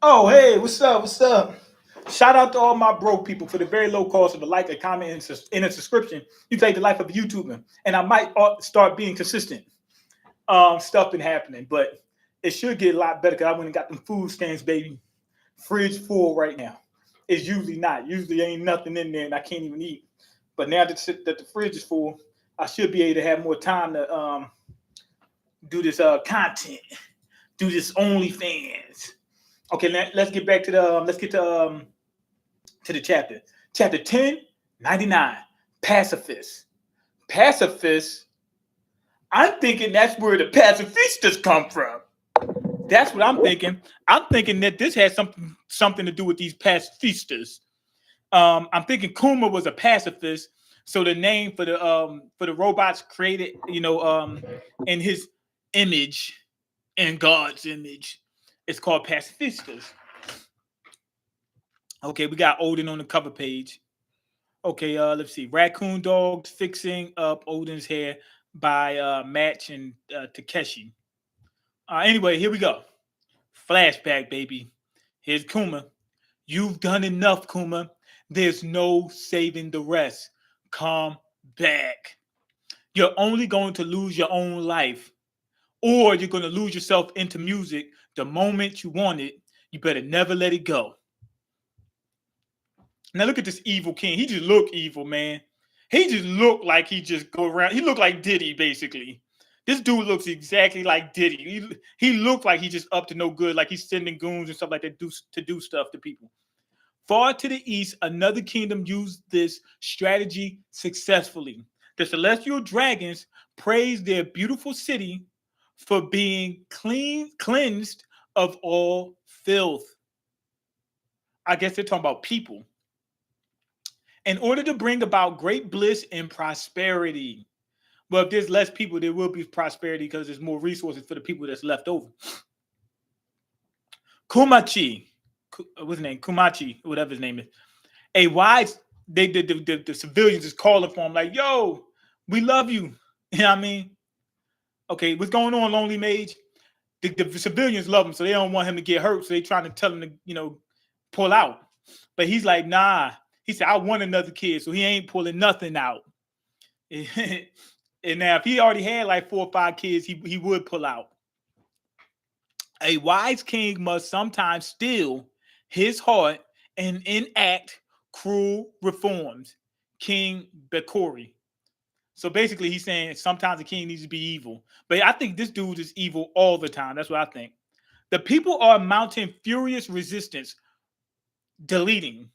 Oh, hey, what's up? What's up? Shout out to all my broke people for the very low cost of a like, a comment, and a subscription. You take the life of a YouTuber, and I might start being consistent. Stuff been happening, but it should get a lot better because I went and got them food stamps, baby. Fridge full right now. It's usually not. Usually ain't nothing in there, and I can't even eat. But now that the fridge is full, I should be able to have more time to do this content, do this OnlyFans. Okay, let's get back to the let's get to the chapter. Chapter 1099. Pacifist. Pacifist. I'm thinking that's where the pacifistas come from. That's what I'm thinking. I'm thinking that this has something to do with these pacifistas. I'm thinking Kuma was a pacifist, so the name for the robots created, in his image, in God's image, it's called pacifistas. Okay, we got Odin on the cover page. Okay, let's see. Raccoon Dog fixing up Odin's hair by Match and Takeshi. Anyway, here we go. Flashback, baby. Here's Kuma. You've done enough, Kuma. There's no saving the rest. Come back. You're only going to lose your own life, or you're going to lose yourself into music the moment you want it. You better never let it go. Now look at this evil king. He just look evil, man. He just looked like he just go around. He looked like Diddy, basically. This dude looks exactly like Diddy. He looked like he just up to no good, like he's sending goons and stuff like that to do stuff to people. Far to the east, another kingdom used this strategy successfully. The celestial dragons praised their beautiful city for being cleansed of all filth. I guess they're talking about people. In order to bring about great bliss and prosperity. Well, if there's less people, there will be prosperity because there's more resources for the people that's left over. Kumachi, what's his name? Kumachi, whatever his name is. A wise, the civilians is calling for him like, yo, we love you. You know what I mean? Okay, what's going on, Lonely Mage? The civilians love him, so they don't want him to get hurt. So they trying to tell him to, pull out. But he's like, nah. He said, I want another kid, so he ain't pulling nothing out. And now, if he already had like 4 or 5 kids, he would pull out. A wise king must sometimes still his heart and enact cruel reforms. King Bekori. So basically, he's saying sometimes the king needs to be evil. But I think this dude is evil all the time. That's what I think. The people are mounting furious resistance. Deleting.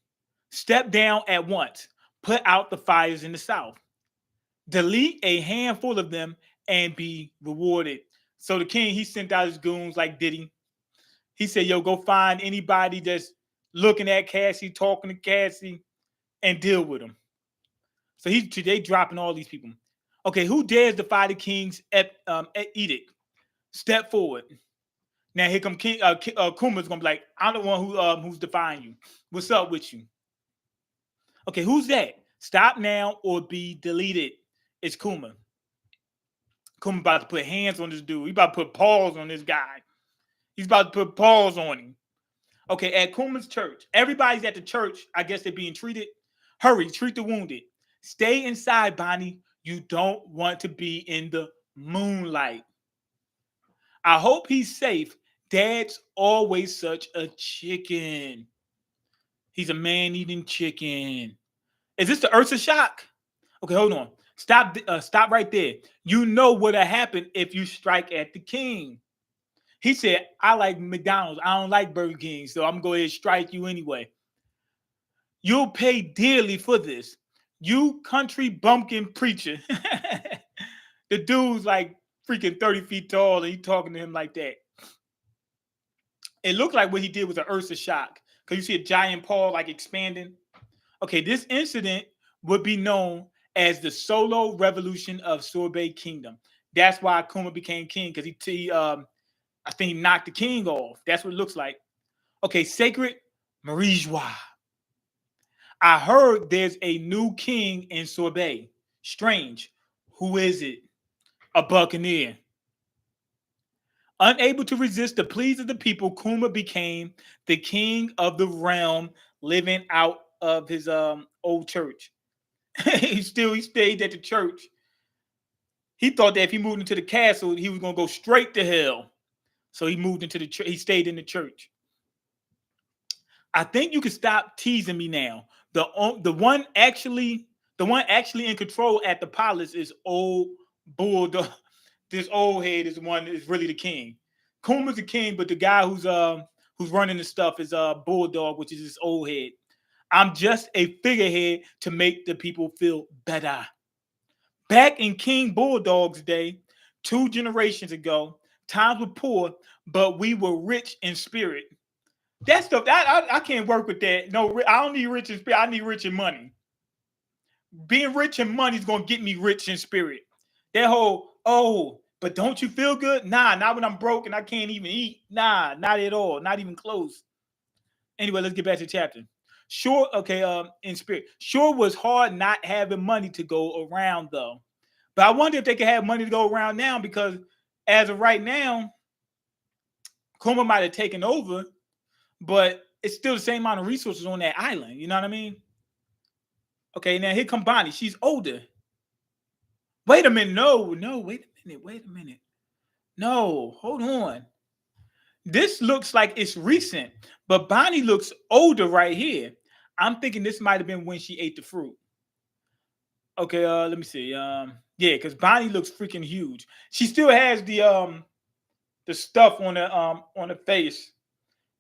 Step down at once. Put out the fires in the south. Delete a handful of them and be rewarded. So the king, he sent out his goons like Diddy. He said, yo, go find anybody that's looking at Cassie, talking to Cassie, and deal with them. So they dropping all these people. Okay, who dares defy the king's edict? Step forward. Now here come King Kuma's gonna be like, I'm the one who's defying you. What's up with you? Okay, who's that? Stop now or be deleted. It's Kuma. Kuma about to put hands on this dude. He about to put paws on this guy. He's about to put paws on him. Okay, at Kuma's church. Everybody's at the church. I guess they're being treated. Hurry, treat the wounded. Stay inside, Bonnie. You don't want to be in the moonlight. I hope he's safe. Dad's always such a chicken. He's a man-eating chicken. Is this the Ursa shock? Okay, hold on. Stop right there. You know what'll happen if you strike at the king. He said, I like McDonald's. I don't like Burger King, so I'm going to go ahead and strike you anyway. You'll pay dearly for this. You country bumpkin preacher. The dude's like freaking 30 feet tall, and he talking to him like that. It looked like what he did was an Ursa shock, because you see a giant paw like expanding. Okay, this incident would be known as the Solo Revolution of Sorbet Kingdom. That's why Kuma became king, because I think he knocked the king off. That's what it looks like. Okay, Sacred Marijois. I heard there's a new king in Sorbet. Strange. Who is it? A buccaneer. Unable to resist the pleas of the people, Kuma became the king of the realm, living out of his old church. He stayed at the church. He thought that if he moved into the castle, he was gonna go straight to hell. So he moved into the church. He stayed in the church. I think you can stop teasing me now. The one actually in control at the palace is old Bulldog. This old head is the one that is really the king. Kuma's the king, but the guy who's running the stuff is Bulldog, which is this old head. I'm just a figurehead to make the people feel better. Back in King Bulldog's day, 2 generations ago, times were poor, but we were rich in spirit. That stuff, I can't work with that. No, I don't need rich in spirit. I need rich in money. Being rich in money is gonna get me rich in spirit. That whole, oh, but don't you feel good? Nah, not when I'm broke and I can't even eat. Nah, not at all. Not even close. Anyway, let's get back to the chapter. Sure, okay, in spirit. Sure was hard not having money to go around though. But I wonder if they could have money to go around now because as of right now, Kuma might have taken over, but it's still the same amount of resources on that island. You know what I mean? Okay, now here come Bonnie. She's older. Wait a minute. No, wait a minute. Wait a minute. No, hold on. This looks like it's recent, but Bonnie looks older right here. I'm thinking this might have been when she ate the fruit. Okay, let me see. Yeah, because Bonnie looks freaking huge. She still has the stuff on the face,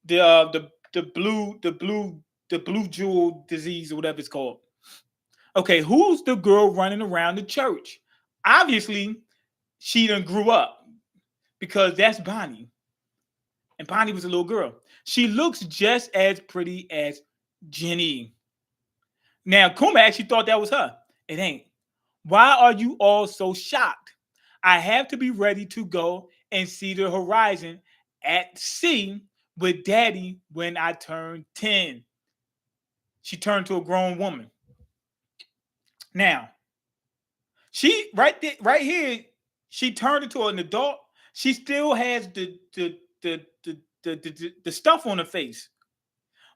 the blue jewel disease or whatever it's called. Okay, who's the girl running around the church? Obviously, she done grew up because that's Bonnie. And Bonnie was a little girl. She looks just as pretty as Jenny. Now, Kuma actually thought that was her. It ain't. Why are you all so shocked? I have to be ready to go and see the horizon at sea with daddy when I turn 10. She turned to a grown woman. Now, she right here, she turned into an adult. She still has the stuff on her face.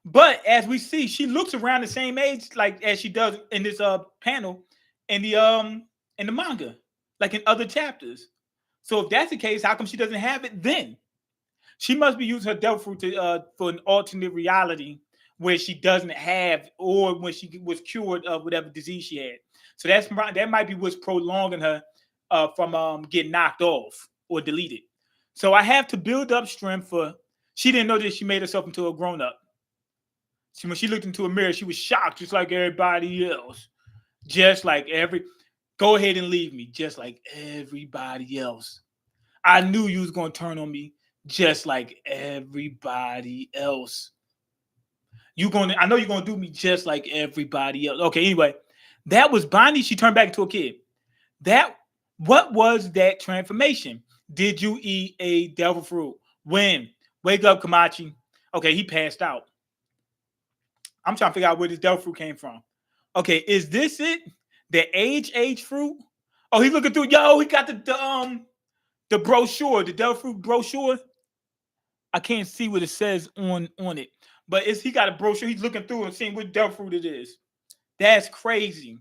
But as we see, she looks around the same age like as she does in this panel in the manga, like in other chapters. So if that's the case, how come she doesn't have it then? She must be using her devil fruit for an alternate reality where she doesn't have, or when she was cured of whatever disease she had. So that might be what's prolonging her from getting knocked off or deleted. So I have to build up strength for. She didn't know that she made herself into a grown up. When she looked into a mirror, she was shocked, just like everybody else. Just like go ahead and leave me, just like everybody else. I knew you was gonna turn on me, just like everybody else. I know you're gonna do me just like everybody else. Okay, anyway, that was Bonnie. She turned back into a kid. What was that transformation? Did you eat a devil fruit? When? Wake up, Kamachi. Okay, he passed out. I'm trying to figure out where this devil fruit came from. Okay, is this it? The age fruit? Oh, he's looking through. Yo, he got the brochure, the devil fruit brochure. I can't see what it says on it, but he got a brochure. He's looking through and seeing what devil fruit it is. That's crazy.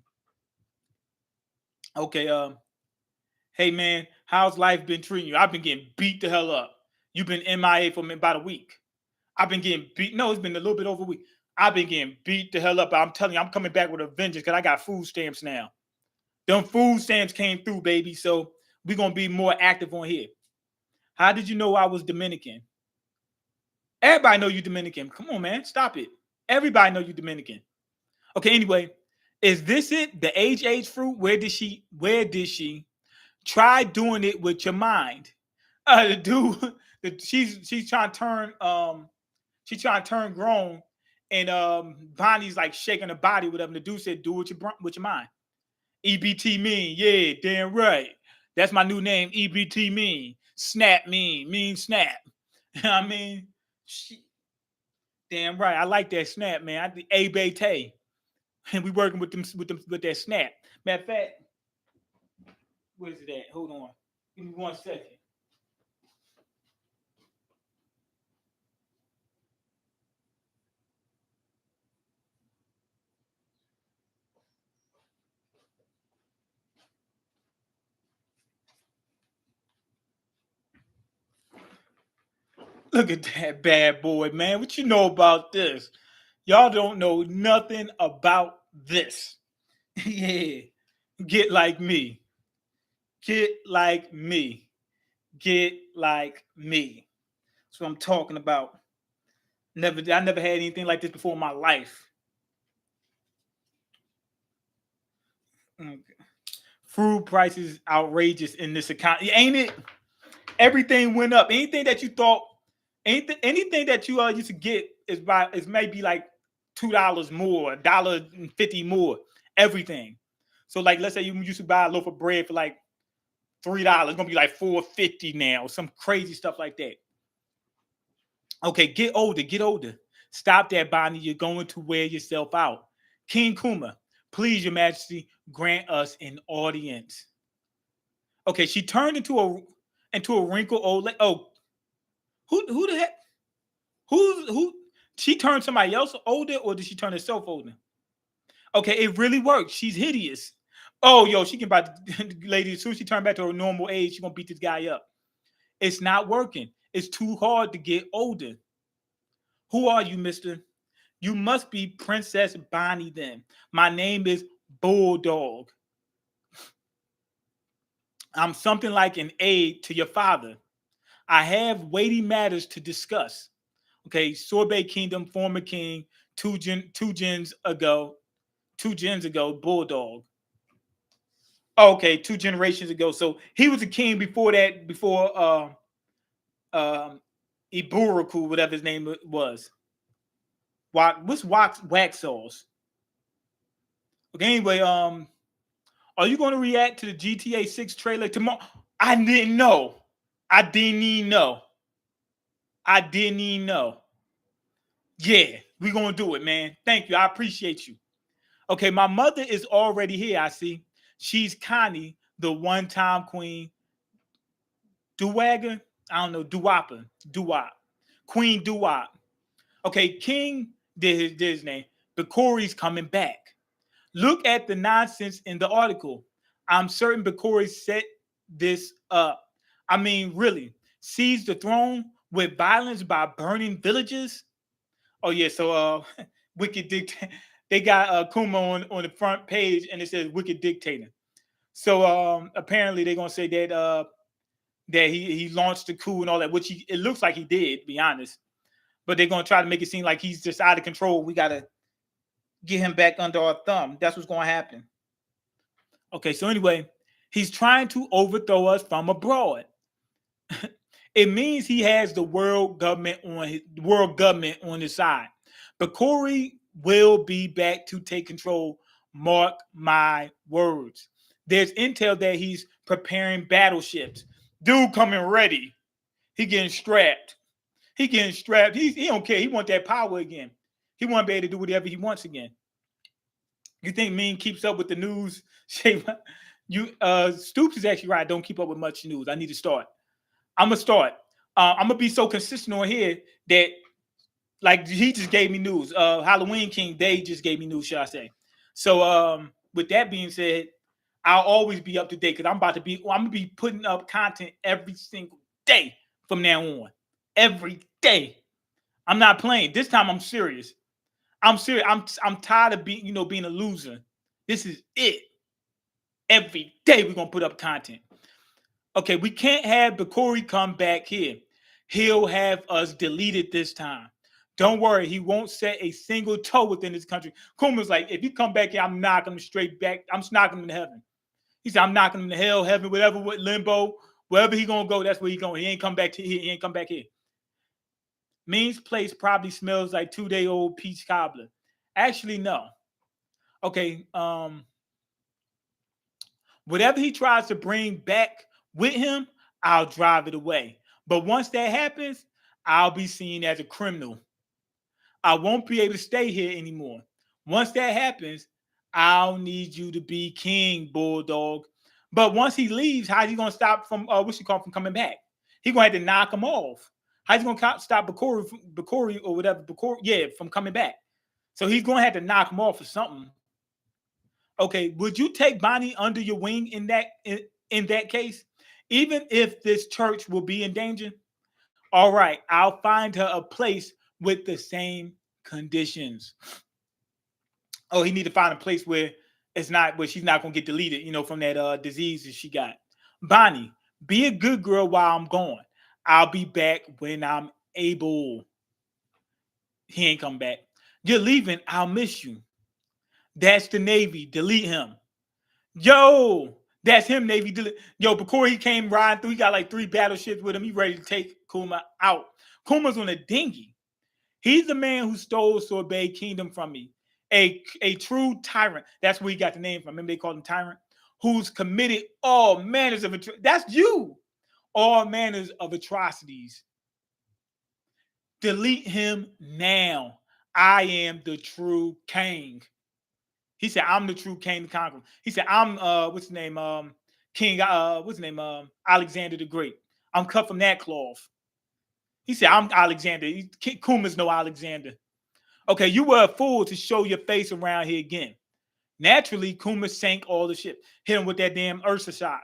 Okay, hey man, how's life been treating you? I've been getting beat the hell up. You've been MIA for about a week. I've been getting beat. No, it's been a little bit over a week. I've been getting beat the hell up. I'm telling you, I'm coming back with a vengeance because I got food stamps now. Them food stamps came through, baby. So we're going to be more active on here. How did you know I was Dominican? Everybody know you Dominican. Come on, man. Stop it. Everybody know you Dominican. Okay, anyway. Is this it? The age fruit? Where did she try doing it with your mind? The dude, she's trying to turn grown, and Bonnie's like shaking her body, whatever. The dude said, do it with your mind. EBT mean, yeah, damn right. That's my new name, EBT mean. Snap mean snap. I mean, damn right. I like that snap, man. I A-Bay-Tay. And we working with that snap. Matter of fact, where's it at? Hold on. Give me 1 second. Look at that bad boy, man. What you know about this? Y'all don't know nothing about this. Yeah. Get like me. Get like me. Get like me. That's what I'm talking about. I never had anything like this before in my life. Okay. Food prices outrageous in this account. Ain't it? Everything went up. Anything that you thought, anything that you used to get is maybe like $2 more, $1.50 more. Everything. So like, let's say you used to buy a loaf of bread for like $3, it's gonna be like $4.50 now. Some crazy stuff like that. Okay, get older, get older. Stop that, Bonnie. You're going to wear yourself out. King Kuma, please, Your Majesty, grant us an audience. Okay, she turned into a wrinkled old lady. Oh, who the heck? Who? She turned somebody else older, or did she turn herself older? Okay, it really worked. She's hideous. Oh, yo, she can about lady. As soon as she turned back to her normal age, she gonna beat this guy up. It's not working. It's too hard to get older. Who are you, Mister? You must be Princess Bonnie. Then my name is Bulldog. I'm something like an aide to your father. I have weighty matters to discuss. Okay, Sorbet Kingdom, former king, two gens ago, Bulldog. Oh, okay, 2 generations ago. So he was a king before that, before Iburaku, whatever his name was. What's wax sauce? Okay, anyway, are you going to react to the GTA 6 trailer tomorrow? I didn't know. I didn't even know. I didn't even know. Yeah, we're going to do it, man. Thank you. I appreciate you. Okay, my mother is already here, I see. She's Connie, the one-time queen. Duwagger? I don't know. Duwapa. Duwop. Queen Duwop. Okay, King did his name. Bakori's coming back. Look at the nonsense in the article. I'm certain Bakori set this up. I mean, really, seize the throne with violence by burning villages? Oh yeah, so Wicked Dictator. They got Kuma on the front page and it says Wicked Dictator. So apparently they're gonna say that he launched the coup and all that, which it looks like he did, to be honest. But they're gonna try to make it seem like he's just out of control. We gotta get him back under our thumb. That's what's gonna happen. Okay, so anyway, he's trying to overthrow us from abroad. It means he has the world government on his side. But Corey will be back to take control. Mark my words. There's intel that he's preparing battleships. Dude coming ready. He getting strapped. He getting strapped. He don't care. He want that power again. He want to be able to do whatever he wants again. You think Mean keeps up with the news? You Stoops is actually right. I don't keep up with much news. I need to start. I'm gonna start. I'm gonna be so consistent on here that like he just gave me news. Halloween King, they just gave me news, should I say? So with that being said, I'll always be up to date because I'm gonna be putting up content every single day from now on. Every day. I'm not playing. This time I'm serious. I'm serious. I'm tired of being a loser. This is it. Every day we're gonna put up content. Okay, we can't have Bakori come back here. He'll have us deleted this time. Don't worry, he won't set a single toe within this country. Kuma's like, if you come back here, I'm knocking him straight back. I'm knocking him to heaven. He said, I'm knocking him to hell, heaven, whatever, what limbo, wherever he gonna go, that's where he going. He ain't come back to here. He ain't come back here. Mean's place probably smells like 2-day-old peach cobbler. Actually, no. Okay, whatever he tries to bring back with him, I'll drive it away. But once that happens, I'll be seen as a criminal. I won't be able to stay here anymore. Once that happens, I'll need you to be king, Bulldog. But once he leaves, how's he gonna stop from from coming back? He gonna have to knock him off. How's he gonna stop Bakori or whatever from coming back? So he's gonna have to knock him off or something. Okay, would you take Bonnie under your wing in that case, even if this church will be in danger? All right, I'll find her a place with the same conditions. Oh, he need to find a place where it's not where she's not gonna get deleted, from that disease that she got. Bonnie, be a good girl while I'm gone. I'll be back when I'm able. He ain't come back. You're leaving. I'll miss you. That's the Navy. Delete him. Yo, that's him, Navy. Yo, before he came riding through, he got like 3 battleships with him. He ready to take Kuma out. Kuma's on a dinghy. He's the man who stole Sorbet Kingdom from me. A true tyrant. That's where he got the name from. Remember they called him tyrant? Who's committed all manners of that's you. All manners of atrocities. Delete him now. I am the true king. He said, I'm the true king the conqueror. He said, I'm what's his name? King what's his name? Alexander the Great. I'm cut from that cloth. He said, I'm Alexander. Kuma's no Alexander. Okay, you were a fool to show your face around here again. Naturally, Kuma sank all the ship. Hit him with that damn Ursa shot.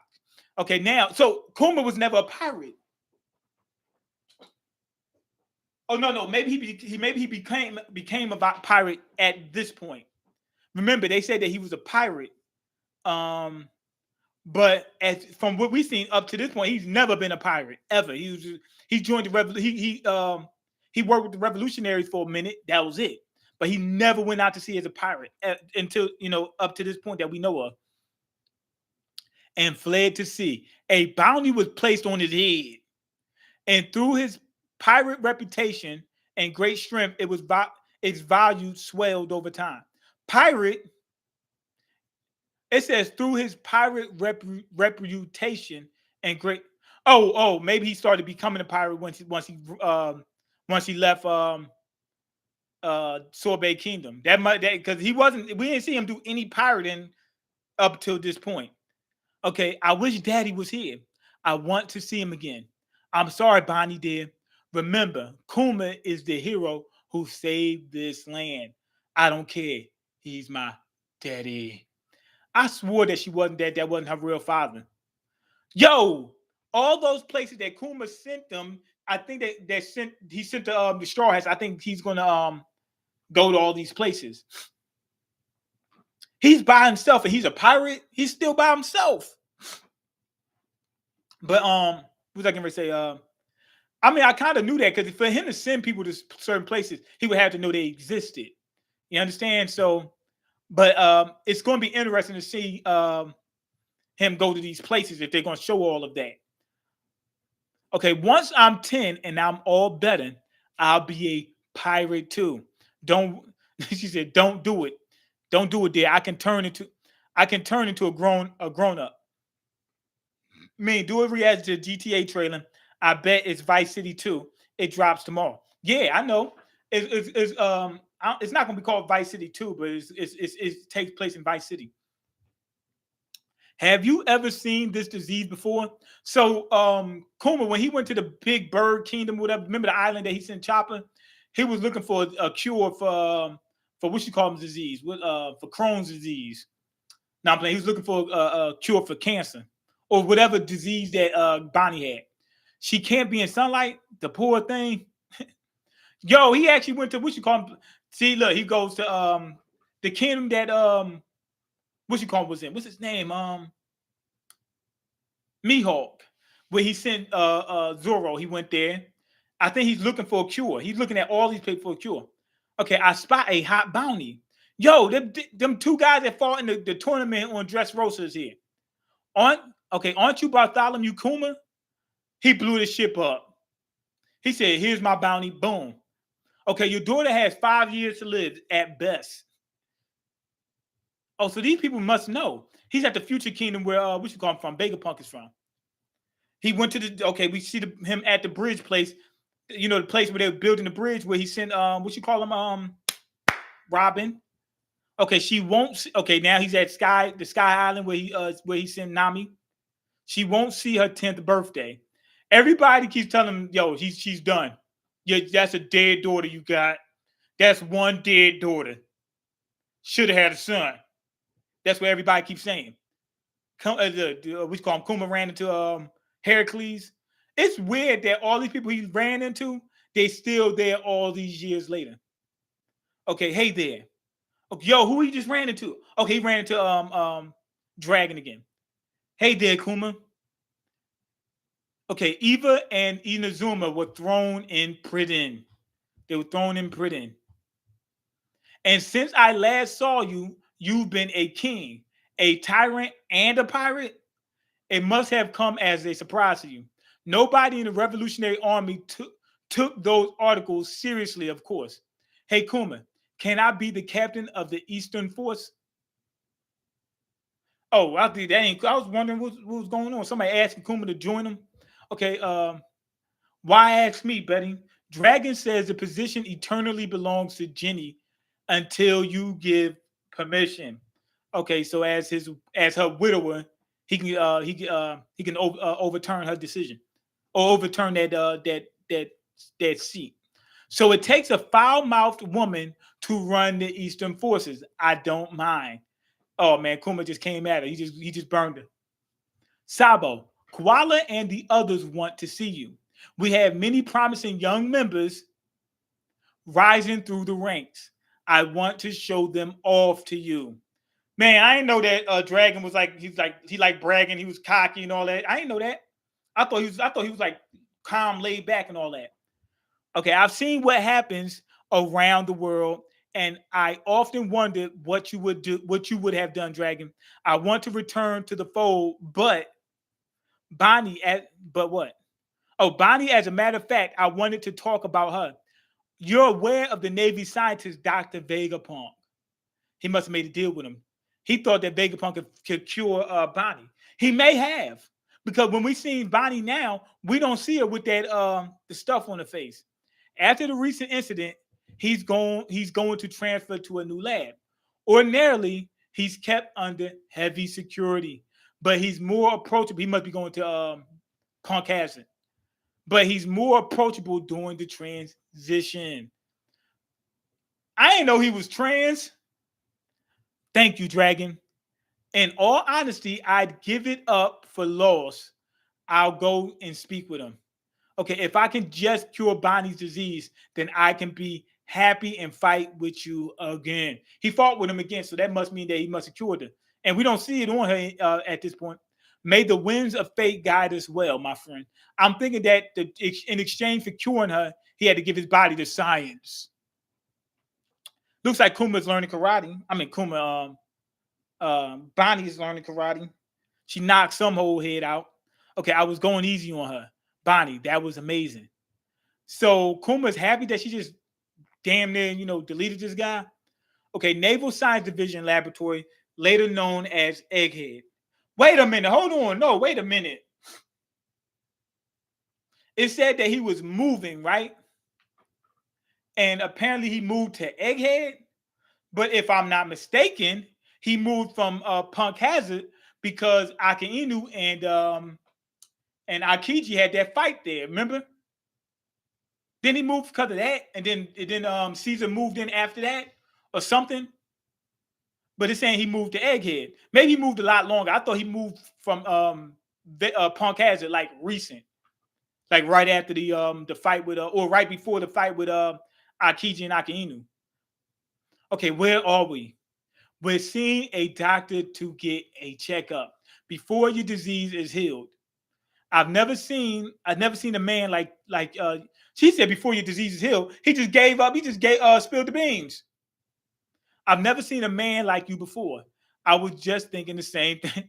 Okay, now, so Kuma was never a pirate. Oh no, maybe he became a pirate at this point. Remember, they said that he was a pirate. But from what we've seen up to this point, he's never been a pirate ever. He joined the he worked with the revolutionaries for a minute. That was it. But he never went out to sea as a pirate until up to this point that we know of. And fled to sea. A bounty was placed on his head, and through his pirate reputation and great strength, its value swelled over time. Pirate. It says through his pirate reputation and great. Maybe he started becoming a pirate once he left Sorbet Kingdom. That might because he wasn't. We didn't see him do any pirating up till this point. Okay, I wish Daddy was here. I want to see him again. I'm sorry, Bonnie dear. Remember, Kuma is the hero who saved this land. I don't care. He's my daddy. I swore that she wasn't that wasn't her real father. Yo, all those places that Kuma sent them, I think he sent the Straw Hats. I think he's gonna go to all these places. He's by himself and he's a pirate. He's still by himself. But what was I gonna say? I mean, I kind of knew that because for him to send people to certain places, he would have to know they existed. You understand? So, but it's going to be interesting to see him go to these places if they're going to show all of that. Okay, once I'm 10 and I'm all better, I'll be a pirate too. Don't she said, don't do it. Don't do it, dear. I can turn into a grown up. Do it react to GTA trailer. I bet it's Vice City 2. It drops tomorrow. Yeah, I know. It's not going to be called Vice City 2, but it takes place in Vice City. Have you ever seen this disease before? So, Kuma, when he went to the Big Bird Kingdom, whatever, remember the island that he sent Chopper? He was looking for a cure for what you call him disease, for Crohn's disease. Now I'm playing. He was looking for a cure for cancer or whatever disease that Bonnie had. She can't be in sunlight. The poor thing. Yo, he actually went to what you call him. See, look, he goes to the kingdom that what you call him was in. What's his name? Mihawk, where he sent Zoro. He went there. I think he's looking for a cure. He's looking at all these people for a cure. Okay, I spot a hot bounty. Yo, them 2 guys that fought in the tournament on Dressrosa is here. Aren't you Bartholomew Kuma? He blew the ship up. He said, here's my bounty. Boom. Okay, your daughter has 5 years to live at best. Oh, so these people must know. He's at the future kingdom where what you call him from? Vegapunk is from. He went to we see him at the bridge place. The place where they were building the bridge where he sent what you call him? Robin. Okay, she won't see, okay, now he's at the Sky Island where he sent Nami. She won't see her 10th birthday. Everybody keeps telling him, yo, she's done. Yeah, that's a dead daughter you got. That's one dead daughter. Should have had a son. That's what everybody keeps saying. We call him Kuma ran into Heracles. It's weird that all these people he ran into, they still there all these years later. Okay, hey there. Okay, yo, who he just ran into? Okay, he ran into Dragon again. Hey there, Kuma. Okay, Eva and Inazuma were thrown in prison. They were thrown in prison. And since I last saw you, you've been a king, a tyrant, and a pirate. It must have come as a surprise to you. Nobody in the Revolutionary Army took those articles seriously, of course. Hey, Kuma, can I be the captain of the Eastern Force? Oh, I think that ain't. I was wondering what was going on. Somebody asking Kuma to join them. Okay, why ask me, Betty? Dragon says the position eternally belongs to Jenny until you give permission. Okay, so as her widower, he can overturn her decision or overturn that seat. So it takes a foul-mouthed woman to run the Eastern forces. I don't mind. Oh man, Kuma just came at her. He just burned her. Sabo, Koala and the others want to see you. We have many promising young members rising through the ranks. I want to show them off to you. Man, I didn't know that Dragon was like he like bragging, he was cocky and all that. I didn't know that. I thought he was like calm, laid back and all that. Okay, I've seen what happens around the world, and I often wondered what you would do, what you would have done, Dragon. I want to return to the fold, but Bonnie at but what? Oh, Bonnie, as a matter of fact, I wanted to talk about her. You're aware of the Navy scientist, Dr. Vegapunk. He must have made a deal with him. He thought that Vegapunk could cure Bonnie. He may have, because when we see Bonnie now, we don't see her with that the stuff on her face. After the recent incident, he's going to transfer to a new lab. Ordinarily, he's kept under heavy security, but he's more approachable. He must be going to Punk Hazard, but he's more approachable during the transition. I didn't know he was trans. Thank you, Dragon. In all honesty, I'd give it up for loss. I'll go and speak with him. Okay, if I can just cure Bonnie's disease, then I can be happy and fight with you again. He fought with him again, so that must mean that he must have cured her. And we don't see it on her at this point. May the winds of fate guide us well, my friend. I'm thinking that in exchange for curing her, he had to give his body to science. Looks like Kuma's learning karate. I mean, Bonnie is learning karate. She knocked some whole head out. Okay, I was going easy on her. Bonnie, that was amazing. So Kuma's happy that she just damn near, deleted this guy. Okay, Naval Science Division Laboratory, later known as Egghead. Wait a minute, hold on. No, wait a minute. It said that he was moving, right? And apparently he moved to Egghead. But if I'm not mistaken, he moved from Punk Hazard because Aka Inu and Akiji had that fight there. Remember? Then he moved because of that, and then Caesar moved in after that or something. But it's saying he moved to Egghead. Maybe he moved a lot longer. I thought he moved from Punk Hazard like recent, like right after the fight with or right before the fight with Akiji and Aka Inu. Okay, where are we? We're seeing a doctor to get a checkup before your disease is healed. I've never seen a man like she said before your disease is healed. He just gave up. He just spilled the beans. I've never seen a man like you before. I was just thinking the same thing.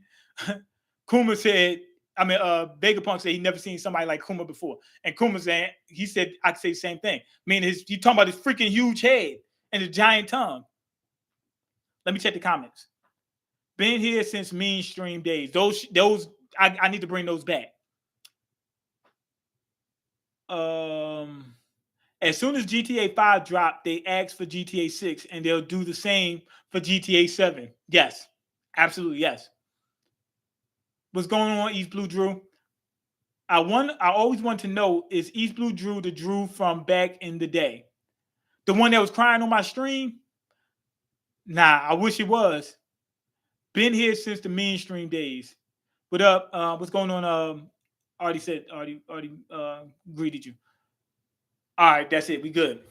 Kuma said, Vegapunk said he never seen somebody like Kuma before. And Kuma said, he said, I could say the same thing. I mean, you talking about his freaking huge head and his giant tongue. Let me check the comments. Been here since mainstream days. Those I need to bring those back. As soon as GTA 5 drop, they ask for GTA 6 and they'll do the same for GTA 7. Yes. Absolutely, yes. What's going on, East Blue Drew? I always want to know, is East Blue Drew the Drew from back in the day? The one that was crying on my stream? Nah, I wish it was. Been here since the mainstream days. What up? What's going on? Already greeted you. All right, that's it. We good.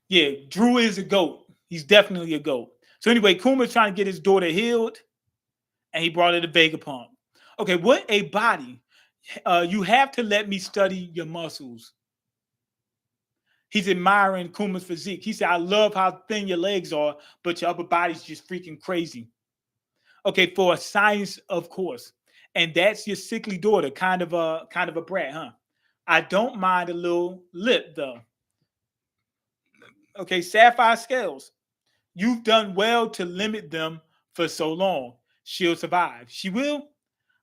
Yeah, Drew is a goat. He's definitely a goat. So anyway, Kuma's trying to get his daughter healed, and he brought her to Vegapunk. Okay, what a body. You have to let me study your muscles. He's admiring Kuma's physique. He said, I love how thin your legs are, but your upper body's just freaking crazy. Okay, for a science, of course. And that's your sickly daughter, kind of a brat, huh? I don't mind a little lip though. Okay, sapphire scales. You've done well to limit them for so long. She'll survive. She will.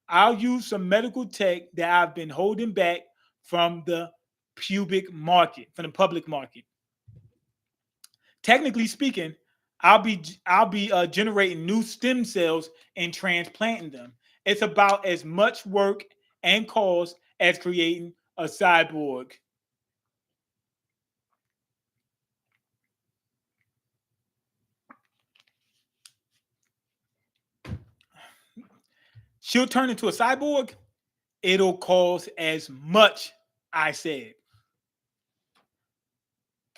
I'll use some medical tech that I've been holding back from the from the public market. Technically speaking, I'll be generating new stem cells and transplanting them. It's about as much work and cost as creating a cyborg. She'll turn into a cyborg. It'll cost as much. I said.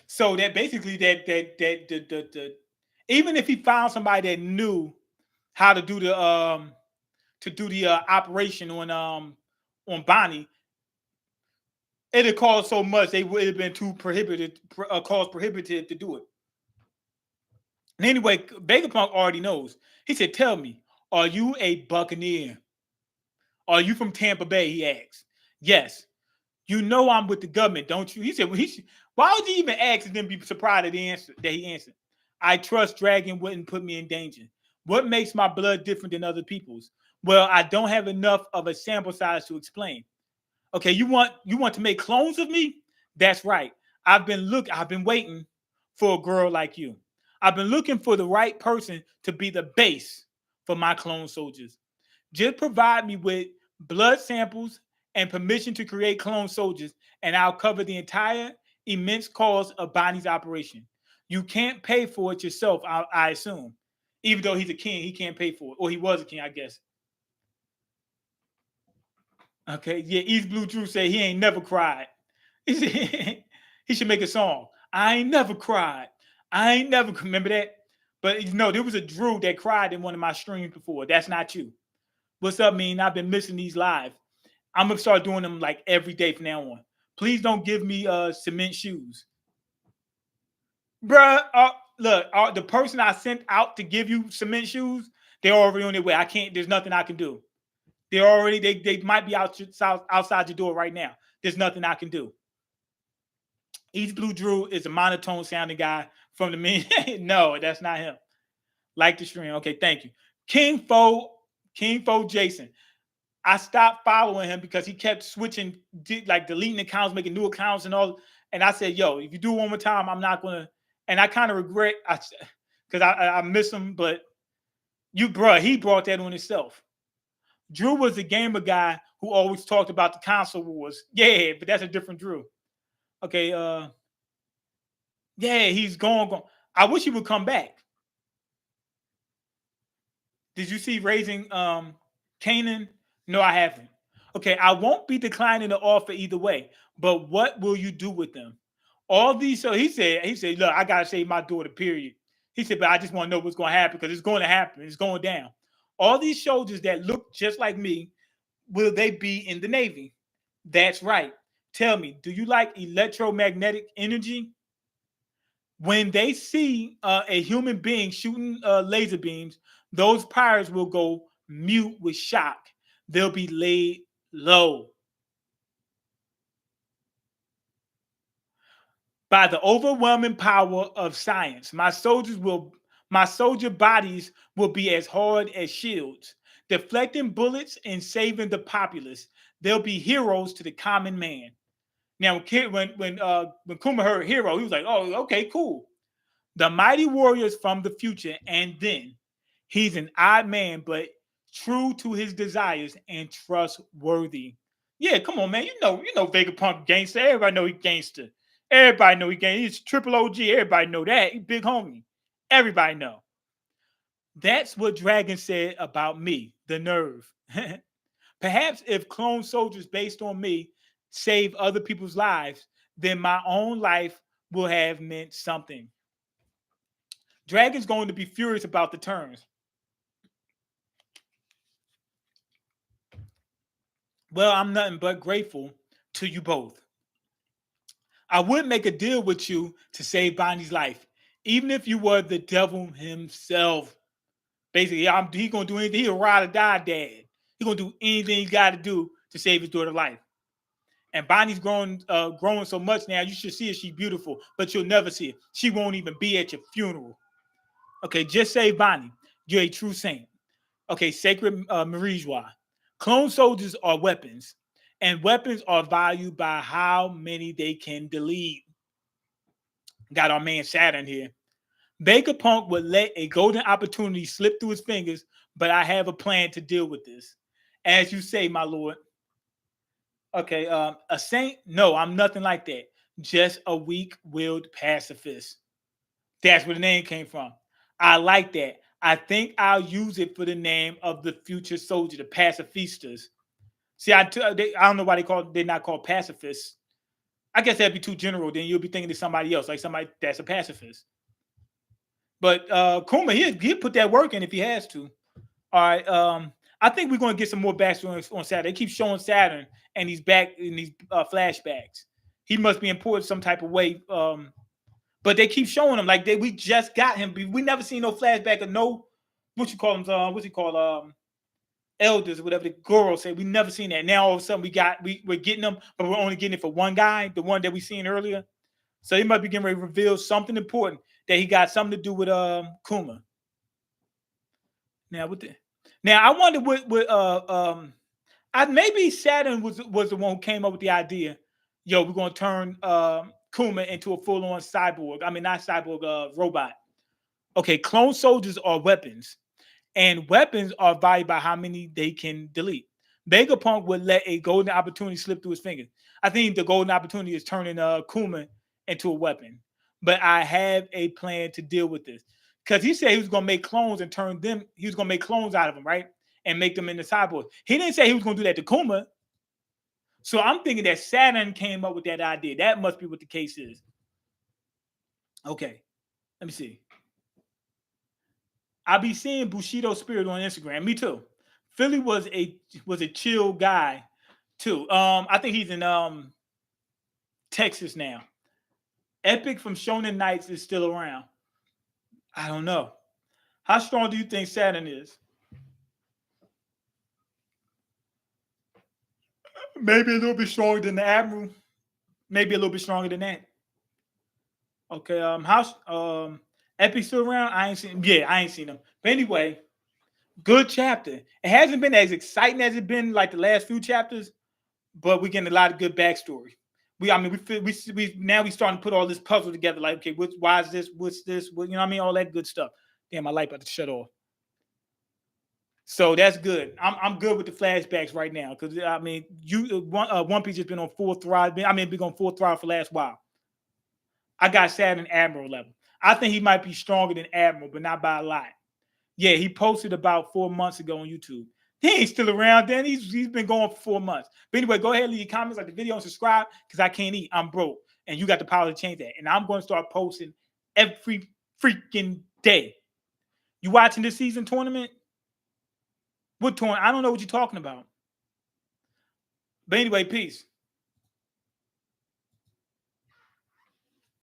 So that basically the even if he found somebody that knew how to do the operation on Bonnie, it'd cost so much they would have been too cost prohibitive to do it. And anyway, Vegapunk already knows. He said, "Tell me, are you a Buccaneer? Are you from Tampa Bay?" He asked. Yes. You know I'm with the government, don't you? He said, well, why would he even ask and then be surprised at the answer that he answered? I trust Dragon wouldn't put me in danger. What makes my blood different than other people's? Well, I don't have enough of a sample size to explain. Okay, you want to make clones of me? That's right. I've been waiting for a girl like you. I've been looking for the right person to be the base for my clone soldiers. Just provide me with blood samples and permission to create clone soldiers, and I'll cover the entire immense cost of Bonnie's operation. You can't pay for it yourself, I assume. Even though he's a king, he can't pay for it. Or he was a king, I guess. Okay, yeah, East Blue Drew said he ain't never cried. He said he should make a song. I ain't never cried. I ain't never remember that. But there was a Drew that cried in one of my streams before. That's not you. What's up, Mean? I've been missing these live. I'm gonna start doing them like every day from now on. Please don't give me cement shoes, bruh. Look, the person I sent out to give you cement shoes, they're already on their way. I can't. There's nothing I can do. They might be outside your door right now. There's nothing I can do. East Blue Drew is a monotone sounding guy from the mean. No, that's not him. Like the stream. Okay, thank you. King Fo Jason. I stopped following him because he kept switching, like deleting accounts, making new accounts and all. And I said, yo, if you do it one more time, I'm not gonna. And I kind of regret because I miss him, but he brought that on himself. Drew was the gamer guy who always talked about the console wars. Yeah, but that's a different Drew. Okay, yeah, he's gone. I wish he would come back. Did you see Raising Canaan? No, I haven't. Okay, I won't be declining the offer either way. But what will you do with them? All these. So he said, look, I gotta save my daughter. Period. He said, but I just want to know what's going to happen because it's going to happen. It's going down. All these soldiers that look just like me, will they be in the Navy? That's right. Tell me, do you like electromagnetic energy? When they see a human being shooting laser beams, those pirates will go mute with shock. They'll be laid low. By the overwhelming power of science, my soldier bodies will be as hard as shields, deflecting bullets and saving the populace. They'll be heroes to the common man. Now, when Kuma heard hero, he was like, "Oh, okay, cool." The mighty warriors from the future, and then he's an odd man, but true to his desires and trustworthy. Yeah, come on, man. You know Vegapunk gangster. Everybody know he gangster. Everybody know he gangster. He's triple OG. Everybody know that. He big homie. Everybody know. That's what Dragon said about me. The nerve. Perhaps if clone soldiers based on me save other people's lives, then my own life will have meant something. Dragon's going to be furious about the terms. Well, I'm nothing but grateful to you both. I would make a deal with you to save Bonnie's life, even if you were the devil himself. Basically, he gonna do anything. He a ride or die dad. He gonna do anything he got to do to save his daughter's life. And Bonnie's growing so much now. You should see her. She's beautiful, but you'll never see her. She won't even be at your funeral. Okay, just save Bonnie. You're a true saint. Okay, sacred Marie-Joie. Clone soldiers are weapons, and weapons are valued by how many they can delete. Got our man Saturn here. Vegapunk would let a golden opportunity slip through his fingers, but I have a plan to deal with this. As you say, my lord. Okay, a saint? No, I'm nothing like that. Just a weak-willed pacifist. That's where the name came from. I like that. I think I'll use it for the name of the future soldier, the pacifistas. See, I don't know why they're not called pacifists. I guess that'd be too general. Then you'll be thinking of somebody else, like somebody that's a pacifist. But Kuma, he'll put that work in if he has to. All right. I think we're going to get some more backstory on Saturn. They keep showing Saturn, and he's back in these flashbacks. He must be important some type of way. But they keep showing him like we just got him. We never seen no flashback of no what you call them. What's he called? Elders or whatever the girl said. We never seen that. Now all of a sudden we're getting them, but we're only getting it for one guy, the one that we seen earlier. So he might be getting ready to reveal something important that he got something to do with Kuma. Now I wonder what maybe Saturn was the one who came up with the idea. Yo, we're gonna turn Kuma into a full-on cyborg. I mean, not cyborg, robot. Okay, clone soldiers are weapons, and weapons are valued by how many they can delete. Vegapunk would let a golden opportunity slip through his fingers. I think the golden opportunity is turning Kuma into a weapon. But I have a plan to deal with this. Because he said he was going to make clones and turn them, he was going to make clones out of them, right? And make them into cyborgs. He didn't say he was going to do that to Kuma. So I'm thinking that Saturn came up with that idea. That must be what the case is. Okay, let me see. I'll be seeing Bushido Spirit on Instagram. Me too. Philly was a chill guy too. I think he's in Texas now. Epic from Shonen Knights is still around. I don't know. How strong do you think Saturn is? Maybe a little bit stronger than the Admiral. Maybe a little bit stronger than that. Okay. How Epic still around? I ain't seen. Yeah, I ain't seen him. But anyway, good chapter. It hasn't been as exciting as it been like the last few chapters, but we're getting a lot of good backstory. We now we starting to put all this puzzle together. Like, okay, why is this? What's this? What, you know what I mean? All that good stuff. Damn, my light about to shut off. So that's good. I'm good with the flashbacks right now because I mean, One Piece has been on full throttle. I mean, been on full throttle for the last while. I got Saturn Admiral level. I think he might be stronger than Admiral, but not by a lot. Yeah, he posted about 4 months ago on YouTube. He ain't still around then. He's been going for 4 months. But anyway, go ahead, leave your comments, like the video, and subscribe because I can't eat. I'm broke. And you got the power to change that. And I'm going to start posting every freaking day. You watching this season tournament? What tournament? I don't know what you're talking about. But anyway, peace.